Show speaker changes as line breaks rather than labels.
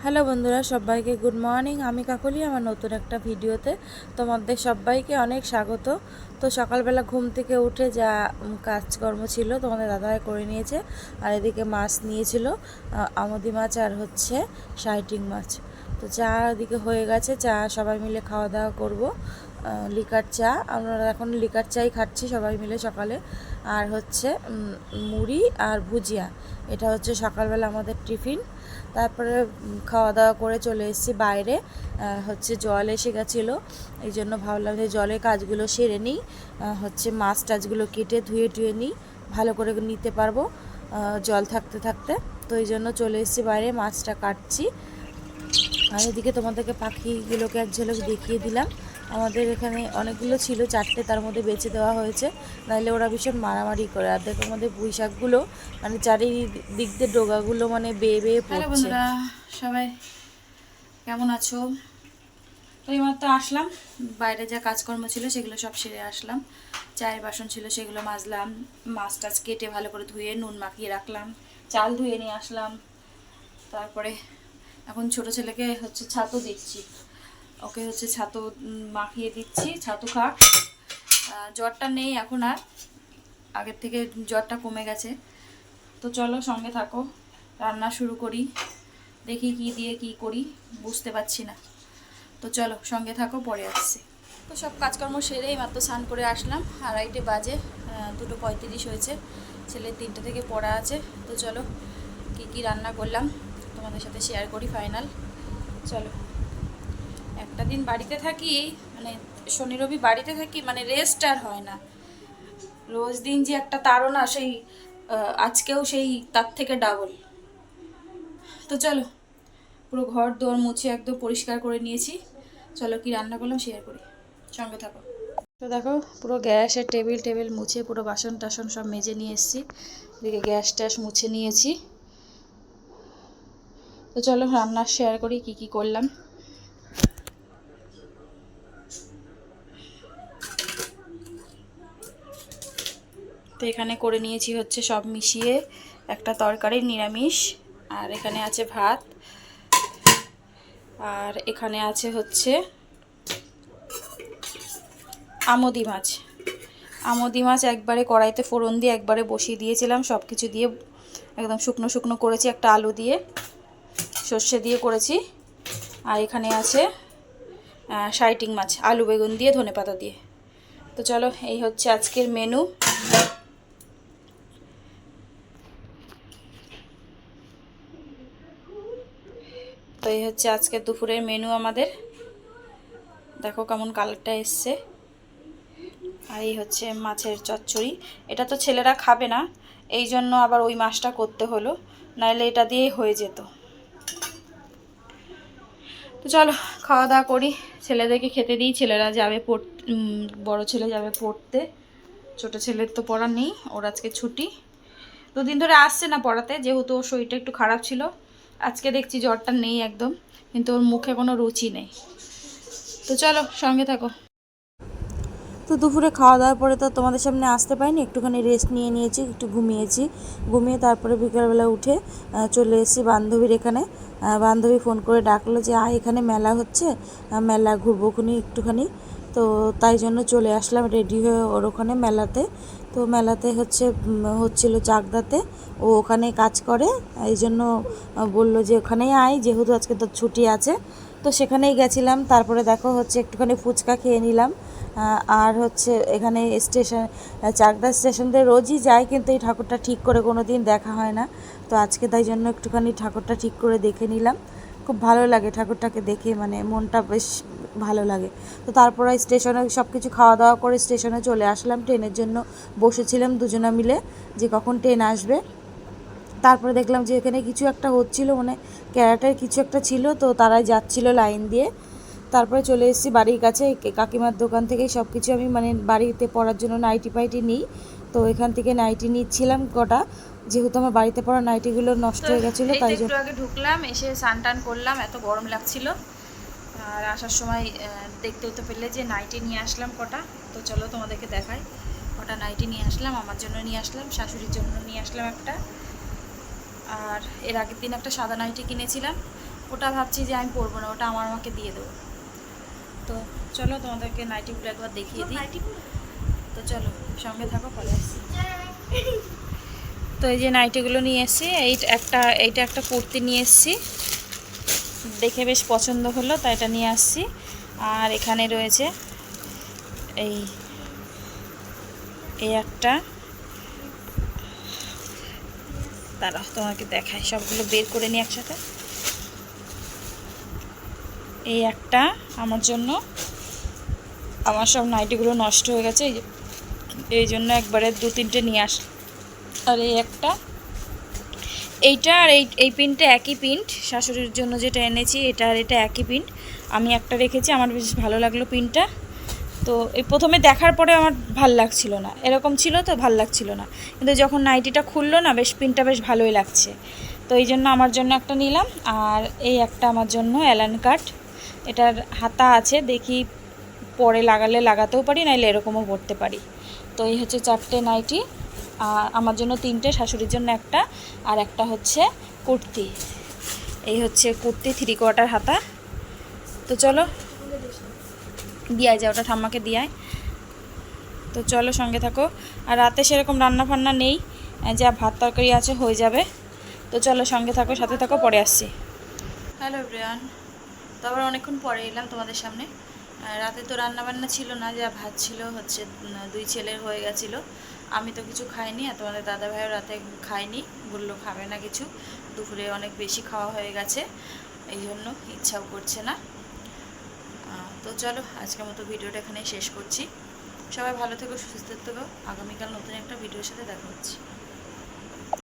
Hello বন্ধুরা, সবাইকে good morning. আমি কাকলি, আমার নতুন একটা ভিডিওতে তোমাদের সবাইকে অনেক স্বাগত। তো সকালবেলা ঘুম থেকে উঠে যা কাজকর্ম ছিল তোমাদের দাদাভাই করে নিয়েছে। আর এদিকে মাছ নিয়েছিল, আমুদি মাছ আর হচ্ছে শাইটিং মাছ। তো চা এদিকে হয়ে গেছে, চা সবাই মিলে খাওয়া দাওয়া করব। লিকার চা, আমরা এখন লিকার চাই খাচ্ছি সবাই মিলে সকালে। আর হচ্ছে মুড়ি আর ভুজিয়া, এটা হচ্ছে সকালবেলা আমাদের টিফিন। তারপরে খাওয়া দাওয়া করে চলে এসেছি বাইরে। হচ্ছে জল এসে গেছিলো, এই জন্য ভাবলাম যে জলের কাজগুলো সেরে নিই, হচ্ছে মাছ টাছগুলো কেটে ধুয়ে টুয়ে নিই, ভালো করে নিতে পারবো জল থাকতে থাকতে। তো এই জন্য চলে এসেছি বাইরে, মাছটা কাটছি। আর এদিকে তোমাদেরকে পাখিগুলোকে এক ঝলক দেখিয়ে দিলাম। আমাদের এখানে অনেকগুলো ছিল, 4টে, তার মধ্যে বেছে দেওয়া হয়েছে, নাহলে ওরা ভীষণ মারামারি করে। আর দেখো আমাদের পুঁই শাকগুলো মানে চারিদিক দিয়ে ডোগাগুলো মানে বেয়ে বেয়ে পড়ছে। হ্যালো বন্ধুরা, সবাই কেমন আছো? তো এইমাত্র আসলাম, বাইরে যা কাজকর্ম ছিল সেগুলো সব সেরে আসলাম। চায়ের বাসন ছিল সেগুলো মাজলাম, মাছ টাছ কেটে ভালো করে ধুয়ে নুন মাখিয়ে রাখলাম, চাল ধুয়ে নিয়ে আসলাম। তারপরে এখন ছোট ছেলেকে হচ্ছে ছাতু দিচ্ছি, ওকে হচ্ছে ছাতু মাখিয়ে দিচ্ছি, ছাতু খাক। জ্বরটা নেই এখন, আর আগের থেকে জ্বরটা কমে গেছে। তো চলো সঙ্গে থাকো, রান্না শুরু করি। দেখি কি দিয়ে কি করি বুঝতে পারছি না, তো চলো সঙ্গে থাকো, পরে আসছি। তো সব কাজকর্ম সেরে মাত্র স্নান করে আসলাম, 2:30 বাজে, 2:35 হয়েছে। ছেলের 3টে থেকে পড়া আছে। তো চলো কি কি রান্না করলাম তোমাদের সাথে শেয়ার করি ফাইনাল। চলো, একটা দিন বাড়িতে থাকি, মানে শনি রবি বাড়িতে থাকি, মানে রেস্ট আর হয় না। রোজ দিন যে একটা তাড়না, সেই আজকেও সেই তার থেকে ডাবল। তো চলো, পুরো ঘর দোর মুছে একদম পরিষ্কার করে নিয়েছি। চলো কি রান্না করলাম শেয়ার করি, সঙ্গে থাকো। তো দেখো, পুরো গ্যাসের টেবিল মুছে, পুরো বাসন টাসন সব মেজে নিয়ে এসেছি। এদিকে গ্যাস ট্যাস মুছে নিয়েছি। তো চলো রান্না শেয়ার করি কি কি করলাম। তো এখানে করে নিয়েছি হচ্ছে সব মিশিয়ে একটা তরকারি নিরামিষ, আর এখানে আছে ভাত, আর এখানে আছে হচ্ছে আমুদি মাছ। আমুদি মাছ একবারে কড়াইতে ফোড়ন দিয়ে একবারে বসিয়ে দিয়েছিলাম, সব কিছু দিয়ে একদম শুকনো শুকনো করেছি, একটা আলু দিয়ে সর্ষে দিয়ে করেছি। আর এখানে আছে শাইটিং মাছ, আলু বেগুন দিয়ে ধনেপাতা দিয়ে। তো চলো, এই হচ্ছে আজকের মেনু। তো এই হচ্ছে আজকের দুপুরের মেনু আমাদের, দেখো কেমন কালারটা এসছে। আর এই হচ্ছে মাছের চচ্চড়ি। এটা তো ছেলেরা খাবে না, এই জন্য আবার ওই মাছটা করতে হলো, নাহলে এটা দিয়েই হয়ে যেত। তো চলো খাওয়া দাওয়া করি, ছেলেদেরকে খেতে দিই। ছেলেরা যাবে বড় ছেলে যাবে পড়তে, ছোট ছেলের তো পড়া নেই, ওর আজকে ছুটি। 2 দিন ধরে আসছে না পড়াতে, যেহেতু ওর শরীরটা একটু খারাপ ছিল। আজকে দেখছি জ্বরটা নেই একদম, কিন্তু ওর মুখে কোনো রুচি নেই। তো চলো সঙ্গে থাকো। তো দুপুরে খাওয়া দাওয়ার পরে তো তোমাদের সামনে আসতে পারিনি, একটুখানি রেস্ট নিয়েছি, একটু ঘুমিয়েছি। ঘুমিয়ে তারপরে বিকেলবেলা উঠে চলে এসেছি বান্ধবীর এখানে। বান্ধবী ফোন করে ডাকলো যে এখানে মেলা হচ্ছে, মেলা ঘুরবোখুনি একটুখানি। তো তাই জন্য চলে আসলাম রেডি হয়ে ওর ওখানে মেলাতে। তো মেলাতে হচ্ছিল চাকদাতে, ও ওখানে কাজ করে, এই জন্য বললো যে ওখানেই আয়, যেহেতু আজকে তোর ছুটি আছে। তো সেখানেই গেছিলাম। তারপরে দেখো হচ্ছে একটুখানি ফুচকা খেয়ে নিলাম। আর হচ্ছে এখানে চাকদা স্টেশনতে রোজই যায়, কিন্তু এই ঠাকুরটা ঠিক করে কোনো দিন দেখা হয় না। তো আজকে তাই জন্য একটুখানি ঠাকুরটা ঠিক করে দেখে নিলাম। খুব ভালো লাগে ঠাকুরটাকে দেখে, মানে মনটা বেশ ভালো লাগে। তো তারপরে স্টেশনে সব কিছু খাওয়া দাওয়া করে স্টেশনে চলে আসলাম। ট্রেনের জন্য বসেছিলাম দুজনা মিলে, যে কখন ট্রেন আসবে। তারপরে দেখলাম যে এখানে কিছু একটা হচ্ছিল, মানে ক্যারাটের কিছু একটা ছিল, তো তারাই যাচ্ছিল লাইন দিয়ে। তারপরে চলে এসেছি বাড়ির কাছে, কাকিমার দোকান থেকেই সব কিছু আমি মানে বাড়িতে পরার জন্য নাইটি ফাইটি নিই। তো এখান থেকে নাইটি নিচ্ছিলাম কটা, যেহেতু আমার বাড়িতে পরা নাইটিগুলো নষ্ট হয়ে গেছিলো, তাই জন্য। একটু আগে ঢুকলাম, এসে স্নান টান করলাম, এত গরম লাগছিল। আর আসার সময় দেখতেও তো পেলে যে নাইটি নিয়ে আসলাম কটা। তো চলো তোমাদেরকে দেখাই, কটা নাইটি নিয়ে আসলাম। আমার জন্য নিয়ে আসলাম, শাশুড়ির জন্য নিয়ে আসলাম একটা, আর এর আগের দিন একটা সাদা নাইটি কিনেছিলাম, ওটা ভাবছি যে আমি পরবো না, ওটা আমার আমাকে দিয়ে দেবো। তো চলো তোমাদেরকে নাইটিগুলো একবার দেখিয়ে দিই। তো চলো সঙ্গে থাকো, পরে আসছি। তো এই যে নাইটিগুলো নিয়ে এসেছি, এইটা একটা কুর্তি নিয়ে এসেছি, দেখে বেশ পছন্দ হলো তাই এটা নিয়ে আসছি। আর এখানে রয়েছে এই একটা, দাঁড়াও তোমাকে দেখাই, সবগুলো বের করে নিই একসাথে। এই একটা আমার জন্য, আমার সব নাইটিগুলো নষ্ট হয়ে গেছে এই জন্য একবারে 2-3টে নিয়ে আস। আর এই একটা, এইটা আর এই প্রিন্টটা একই প্রিন্ট, শাশুড়ির জন্য যেটা এনেছি এটা আর এটা একই প্রিন্ট। আমি একটা রেখেছি, আমার বেশ ভালো লাগলো প্রিন্টটা। তো এই প্রথমে দেখার পরে আমার ভাল লাগছিল না, এরকম ছিল তো ভাল লাগছিল না, কিন্তু যখন নাইটিটা খুললো না বেশ প্রিন্টটা বেশ ভালোই লাগছে। তো এই জন্য আমার জন্য একটা নিলাম। আর এই একটা আমার জন্য অ্যালান কাট, এটার হাতা আছে, দেখি পরে লাগাতেও পারি, নাইলে এরকমও পরতে পারি। তো এই হচ্ছে 4টে নাইটি, আর আমার জন্য 3টে, শাশুড়ির জন্য একটা, আর একটা হচ্ছে কুর্তি। এই হচ্ছে কুর্তি 3/4 হাতা। তো চলো দিয়াই যায়, ওটা ঠাম্মাকে দিয়ায়। তো চলো সঙ্গে থাকো। আর রাতে সেরকম রান্না ফান্না নেই, যা ভাত তরকারি আছে হয়ে যাবে। তো চলো সঙ্গে থাকো, সাথে থাকো, পরে আসছি। হ্যালো এভরিওয়ান, তো আবার অনেকক্ষণ পরে এলাম তোমাদের সামনে। রাতে তো রান্না বান্না ছিল না, যা ভাত ছিল হচ্ছে 2 ছেলের হয়ে গেছিলো, আমি তো কিছু খাইনি। আর তোমাদের দাদা ভাইও রাতে খায়নি, বললো খাবে না কিছু, দুপুরে অনেক বেশি খাওয়া হয়ে গেছে, এই জন্য ইচ্ছাও করছে না। তো চলো আজকের মতো ভিডিওটা এখানেই শেষ করছি। সবাই ভালো থেকো, সুস্থ থেকো, আগামীকাল নতুন একটা ভিডিওর সাথে দেখা হচ্ছে।